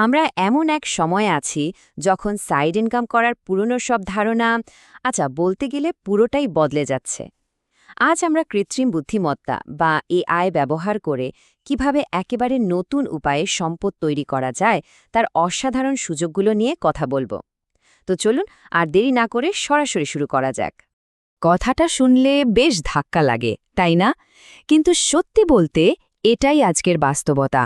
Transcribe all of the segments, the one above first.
আমরা এমন এক সময় আছি যখন সাইড ইনকাম করার পুরনো সব ধারণা বলতে গেলে পুরোটাই বদলে যাচ্ছে। আজ আমরা কৃত্রিম বুদ্ধিমত্তা বা এআই ব্যবহার করে কিভাবে একেবারে নতুন উপায়ে সম্পদ তৈরি করা যায় তার অসাধারণ সুযোগগুলো নিয়ে কথা বলবো। তো চলুন আর দেরি না করে সরাসরি শুরু করা যাক। কথাটা শুনলে বেশ ধাক্কা লাগে, তাই না? কিন্তু সত্যি বলতে এটাই আজকের বাস্তবতা।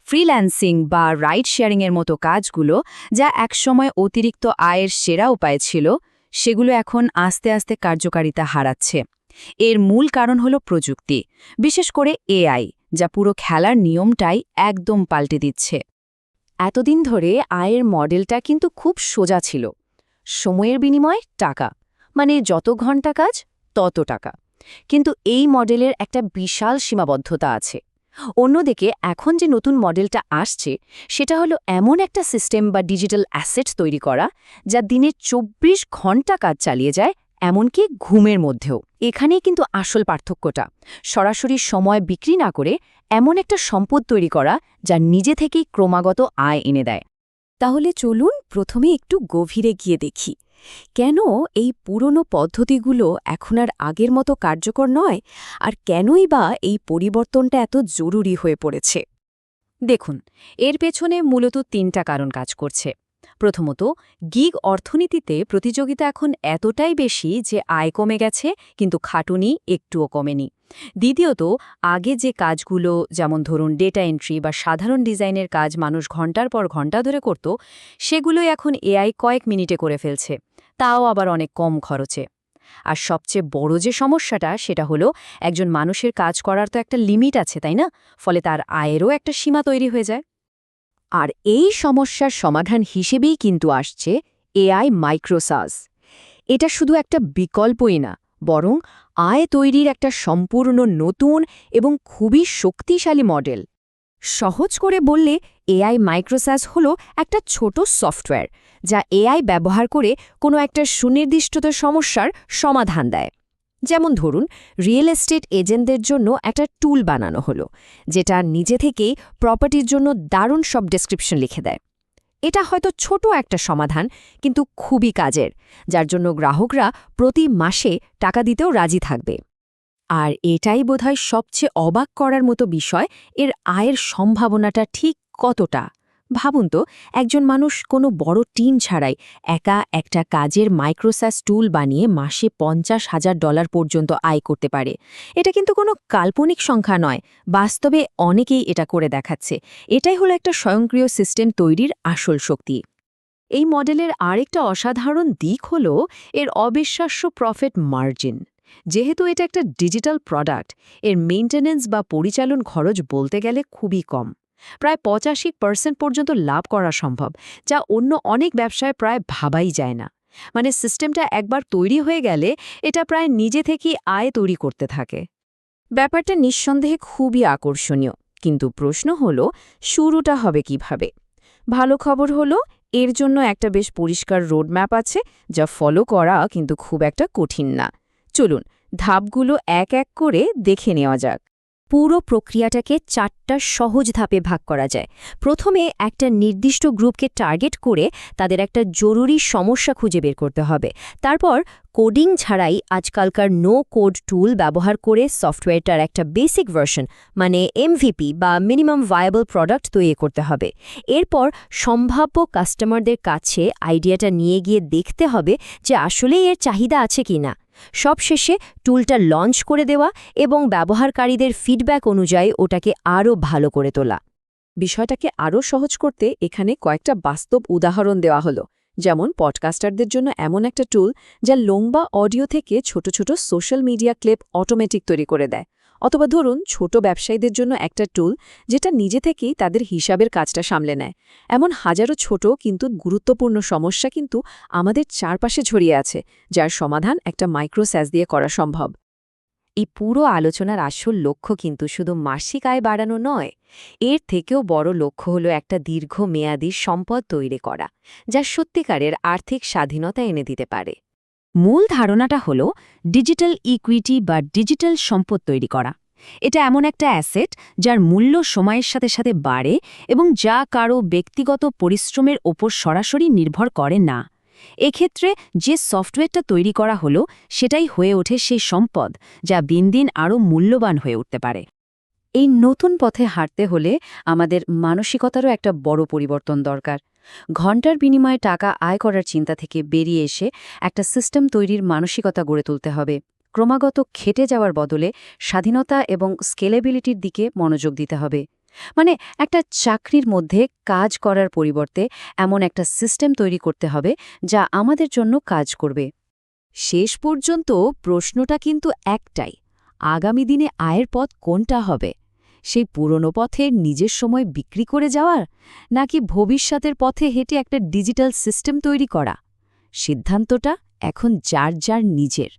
ফ্রিল্যান্সিং বা রাইড শেয়ারিংয়ের মতো কাজগুলো যা একসময় অতিরিক্ত আয়ের সেরা উপায় ছিল, সেগুলো এখন আস্তে আস্তে কার্যকারিতা হারাচ্ছে। এর মূল কারণ হল প্রযুক্তি, বিশেষ করে এআই, যা পুরো খেলার নিয়মটাই একদম পাল্টে দিচ্ছে। এতদিন ধরে আয়ের মডেলটা কিন্তু খুব সোজা ছিল। সময়ের বিনিময়ে টাকা, মানে যত ঘন্টা কাজ তত টাকা। কিন্তু এই মডেলের একটা বিশাল সীমাবদ্ধতা আছে। অন্যদিকে এখন যে নতুন মডেলটা আসছে সেটা হলো এমন একটা সিস্টেম বা ডিজিটাল অ্যাসেট তৈরি করা যা দিনে ২৪ ঘন্টা কাজ চালিয়ে যায়, এমনকি ঘুমের মধ্যেও। এখানেই কিন্তু আসল পার্থক্যটা। সরাসরি সময় বিক্রি না করে এমন একটা সম্পদ তৈরি করা যা নিজে থেকেই ক্রমাগত আয় এনে দেয়। তাহলে চলুন প্রথমে একটু গভীরে গিয়ে দেখি কেন এই পুরনো পদ্ধতিগুলো এখন আর আগের মতো কার্যকর নয়, আর কেনই বা এই পরিবর্তনটা এত জরুরি হয়ে পড়েছে। দেখুন, এর পেছনে মূলত ৩টা কারণ কাজ করছে। প্রথমত, গিগ অর্থনীতিতে প্রতিযোগিতা এখন এতটাই বেশি যে আয় কমে গেছে কিন্তু খাটুনি একটুও কমেনি। দ্বিতীয়ত, আগে যে কাজগুলো যেমন ধরুন ডেটা এন্ট্রি বা সাধারণ ডিজাইনের কাজ মানুষ ঘন্টার পর ঘন্টা ধরে করত, সেগুলোই এখন এআই কয়েক মিনিটে করে ফেলছে, তাও আবার অনেক কম খরচে। আর সবচেয়ে বড় যে সমস্যাটা সেটা হলো একজন মানুষের কাজ করার তো একটা লিমিট আছে, তাই না? ফলে তার আয়েরও একটা সীমা তৈরি হয়ে যায়। আর এই সমস্যার সমাধান হিসেবেই কিন্তু আসছে এআই মাইক্রোসাস। এটা শুধু একটা বিকল্পই না, বরং আয় তৈরির একটা সম্পূর্ণ নতুন এবং খুবই শক্তিশালী মডেল। সহজ করে বললে এআই মাইক্রোসাস হলো একটা ছোট সফটওয়্যার যা এআই ব্যবহার করে কোনো একটা সুনির্দিষ্ট সমস্যার সমাধান দেয়। যেমন ধরুন, রিয়েল এস্টেট এজেন্টদের জন্য একটা টুল বানানো হলো যেটা নিজে থেকেই প্রপার্টির জন্য দারুণ সব ডেসক্রিপশন লিখে দেয়। এটা হয়তো ছোট একটা সমাধান, কিন্তু খুবই কাজের, যার জন্য গ্রাহকরা প্রতি মাসে টাকা দিতেও রাজি থাকবে। আর এটাই বোধহয় সবচেয়ে অবাক করার মতো বিষয়, এর আয়ের সম্ভাবনাটা ঠিক কতটা। ভাবুন তো, একজন মানুষ কোনো বড় টিম ছাড়াই একা একটা কাজের মাইক্রোসাস টুল বানিয়ে মাসে $৫০,০০০ পর্যন্ত আয় করতে পারে। এটা কিন্তু কোনো কাল্পনিক সংখ্যা নয়, বাস্তবে অনেকেই এটা করে দেখাচ্ছে। এটাই হলো একটা স্বয়ংক্রিয় সিস্টেম তৈরির আসল শক্তি। এই মডেলের আরেকটা অসাধারণ দিক হল এর অবিশ্বাস্য প্রফিট মার্জিন। যেহেতু এটা একটা ডিজিটাল প্রোডাক্ট, এর মেইনটেনেন্স বা পরিচালন খরচ বলতে গেলে খুবই কম। প্রায় ৮৫% পর্যন্ত লাভ করা সম্ভব, যা অন্য অনেক ব্যবসায় প্রায় ভাবাই যায় না। মানে সিস্টেমটা একবার তৈরি হয়ে গেলে এটা প্রায় নিজে থেকেই আয় তৈরি করতে থাকে। ব্যাপারটা নিঃসন্দেহে খুবই আকর্ষণীয়, কিন্তু প্রশ্ন হলো শুরুটা হবে কিভাবে? ভালো খবর হলো এর জন্য একটা বেশ পরিষ্কার রোডম্যাপ আছে, যা ফলো করা কিন্তু খুব একটা কঠিন না। চলুন ধাপগুলো এক এক করে দেখে নেওয়া যাক। পুরো প্রক্রিয়াটাকে 4টা সহজ ধাপে ভাগ করা যায়। প্রথমে একটা নির্দিষ্ট গ্রুপকে টার্গেট করে তাদের একটা জরুরি সমস্যা খুঁজে বের করতে হবে। তারপর কোডিং ছাড়াই আজকালকার নো কোড টুল ব্যবহার করে সফটওয়্যারটার একটা বেসিক ভার্সন, মানে এমভিপি বা মিনিমাম ভায়াবল প্রোডাক্ট তৈরি করতে হবে। এরপর সম্ভাব্য কাস্টমারদের কাছে আইডিয়াটা নিয়ে গিয়ে দেখতে হবে যে আসলেই এর চাহিদা আছে কিনা। সবশেষে টুলটা লঞ্চ করে দেওয়া এবং ব্যবহারকারীদের ফিডব্যাক অনুযায়ী ওটাকে আরও ভালো করে তোলা। বিষয়টাকে আরও সহজ করতে এখানে কয়েকটা বাস্তব উদাহরণ দেওয়া হলো। যেমন পডকাস্টারদের জন্য এমন একটা টুল যা লম্বা অডিও থেকে ছোট ছোট সোশ্যাল মিডিয়া ক্লিপ অটোমেটিক তৈরি করে দেয়। অথবা ধরুন ছোট ব্যবসায়ীদের জন্য একটা টুল যেটা নিজে থেকেই তাদের হিসাবের কাজটা সামলে নেয়। এমন হাজারো ছোট কিন্তু গুরুত্বপূর্ণ সমস্যা কিন্তু আমাদের চারপাশে ছড়িয়ে আছে, যার সমাধান একটা মাইক্রোস্যাস দিয়ে করা সম্ভব। এই পুরো আলোচনার আসল লক্ষ্য কিন্তু শুধু মাসিক আয় বাড়ানো নয়, এর থেকেও বড় লক্ষ্য হলো একটা দীর্ঘমেয়াদী সম্পদ তৈরি করা, যা সত্যিকারের আর্থিক স্বাধীনতা এনে দিতে পারে। মূল ধারণাটা হলো ডিজিটাল ইকুইটি বা ডিজিটাল সম্পদ তৈরি করা। এটা এমন একটা অ্যাসেট যার মূল্য সময়ের সাথে সাথে বাড়ে এবং যা কারও ব্যক্তিগত পরিশ্রমের ওপর সরাসরি নির্ভর করে না। এক্ষেত্রে যে সফটওয়্যারটা তৈরি করা হলো সেটাই হয়ে ওঠে সেই সম্পদ যা দিন দিন আরও মূল্যবান হয়ে উঠতে পারে। এই নতুন পথে হাঁটতে হলে আমাদের মানসিকতারও একটা বড় পরিবর্তন দরকার। ঘণ্টার বিনিময়ে টাকা আয় করার চিন্তা থেকে বেরিয়ে এসে একটা সিস্টেম তৈরির মানসিকতা গড়ে তুলতে হবে। ক্রমাগত খেটে যাওয়ার বদলে স্বাধীনতা এবং স্কেলেবিলিটির দিকে মনোযোগ দিতে হবে। মানে একটা চাকরির মধ্যে কাজ করার পরিবর্তে এমন একটা সিস্টেম তৈরি করতে হবে যা আমাদের জন্য কাজ করবে। শেষ পর্যন্ত প্রশ্নটা কিন্তু একটাই, আগামী দিনে আয়ের পথ কোনটা হবে? সেই পুরনো পথে নিজের সময় বিক্রি করে যাওয়ার, নাকি ভবিষ্যতের পথে হেঁটে একটা ডিজিটাল সিস্টেম তৈরি করা? সিদ্ধান্তটা এখন যার যার নিজের।